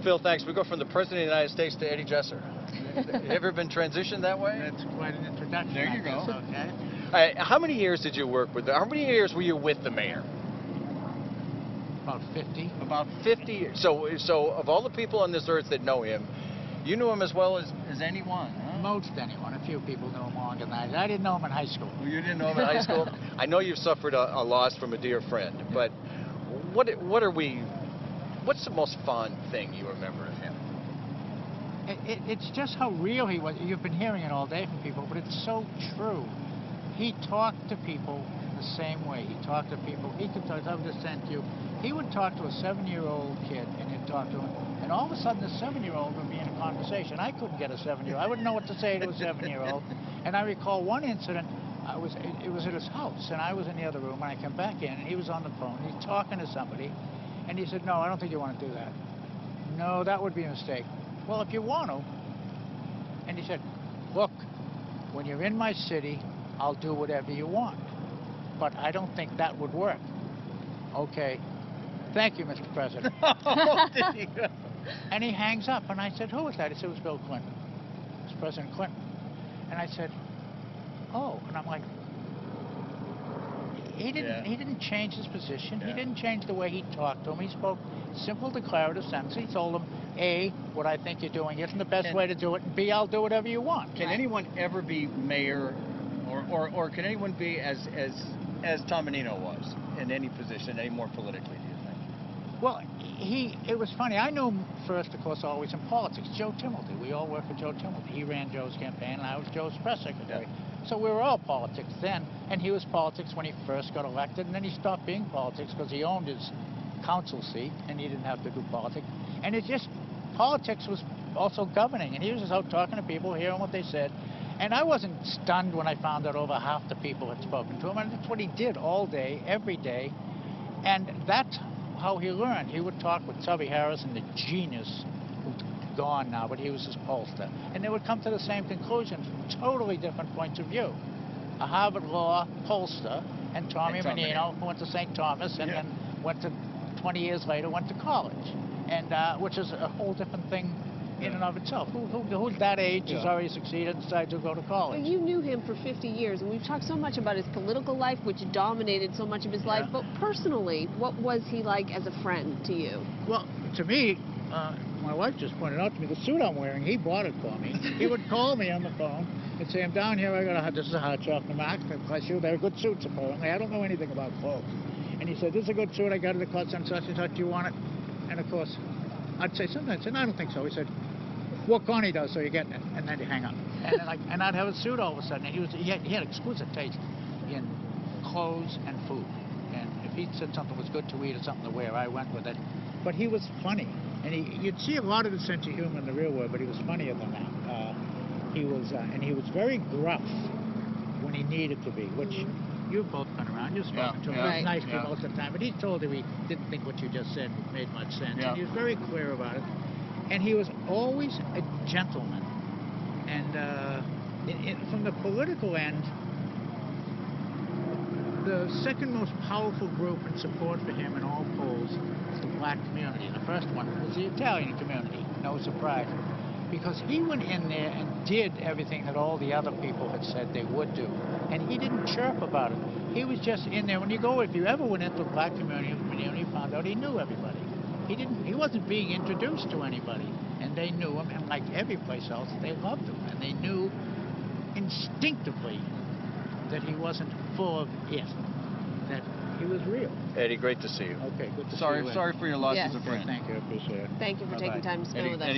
Phil, thanks. We go from the President of the United States to Eddie Jesser. Have you ever been transitioned that way? That's quite an introduction. There you go. Okay. How many years did you work with? How many years were you with the mayor? About 50. About 50 years. So of all the people on this earth that know him, you knew him as well as anyone, huh? Most anyone. A few people knew him longer than I did. I didn't know him in high school. Well, you didn't know him in high school? I know you've suffered a loss from a dear friend, but what's the most fond thing you remember of him? It's just how real he was. You've been hearing it all day from people, but it's so true. He talked to people the same way. He talked to people. He could talk. I would just send you. He would talk to a 7-year-old kid, and he'd talk to him, and all of a sudden, the 7-year-old would be in a conversation. I couldn't get a 7-year-old. I wouldn't know what to say to a 7-year-old. And I recall one incident. It was at his house, and I was in the other room, and I came back in, and he was on the phone. He's talking to somebody, and he said, "No, I don't think you want to do that. No, that would be a mistake." Well, if you want to. And he said, "Look, when you're in my city, I'll do whatever you want. But I don't think that would work." Okay. Thank you, Mr. President. And he hangs up, and I said, "Who was that?" He said, "It was Bill Clinton. It was President Clinton." And I said, "Oh," and I'm like, he didn't change his position. Yeah. He didn't change the way he talked to him. He spoke simple, declarative sentences. He told him, A, what I think you're doing isn't the best way to do it, and B, I'll do whatever you want. Can anyone ever be mayor, or can anyone be as Tom Menino was in any position, any more politically, do you think? Well, it was funny. I knew him first, of course, always in politics. Joe Timmelty. We all worked for Joe Timmelty. He ran Joe's campaign, and I was Joe's press secretary. Yeah. So we were all politics then, and he was politics when he first got elected, and then he stopped being politics because he owned his council seat, and he didn't have to do politics. And politics was also governing, and he was just out talking to people, hearing what they said. And I wasn't stunned when I found out over half the people had spoken to him, and that's what he did all day, every day. And that's how he learned. He would talk with Tubby Harrison, the genius, who's gone now, but he was his pollster. And they would come to the same conclusion from totally different points of view. A Harvard Law pollster and Tommy Menino, who went to St. Thomas and then went to, 20 years later, went to college. And which is a whole different thing in and of itself. Who's that age has already succeeded and decided to go to college? Well, you knew him for 50 years, and we've talked so much about his political life, which dominated so much of his life, but personally, what was he like as a friend to you? Well, to me, my wife just pointed out to me, the suit I'm wearing, he bought it for me. He would call me on the phone and say, "I'm down here, this is a hot chocolate mark, they're good suits apparently, I don't know anything about clothes." And he said, "This is a good suit, I got it at the cost and such and such, do you want it?" And of course, I'd say sometimes, and I don't think so. He said, "What Connie does, so you're getting it," and then you hang up. And I'd have a suit all of a sudden, and he had exquisite taste in clothes and food. And if he said something was good to eat or something to wear, I went with it. But he was funny, and you'd see a lot of the sense of humor in the real world, but he was funnier than that. He was very gruff when he needed to be, which you've both been around. You've spoken to him. He was nice to you most of the time, but he told you he didn't think what you just said made much sense. And he was very clear about it. And he was always a gentleman. And from the political end, the second most powerful group in support for him in all polls was the black community. The first one was the Italian community, no surprise. Because he went in there and did everything that all the other people had said they would do. And he didn't chirp about it. He was just in there. If you ever went into the black community, you found out he knew everybody. He wasn't being introduced to anybody. And they knew him, and like every place else, they loved him. And they knew instinctively that he wasn't full of it, that he was real. Eddie, great to see you. Okay, good to see you. Sorry for your loss as a friend. Thank you, I appreciate it. Thank you for taking time to spend with us.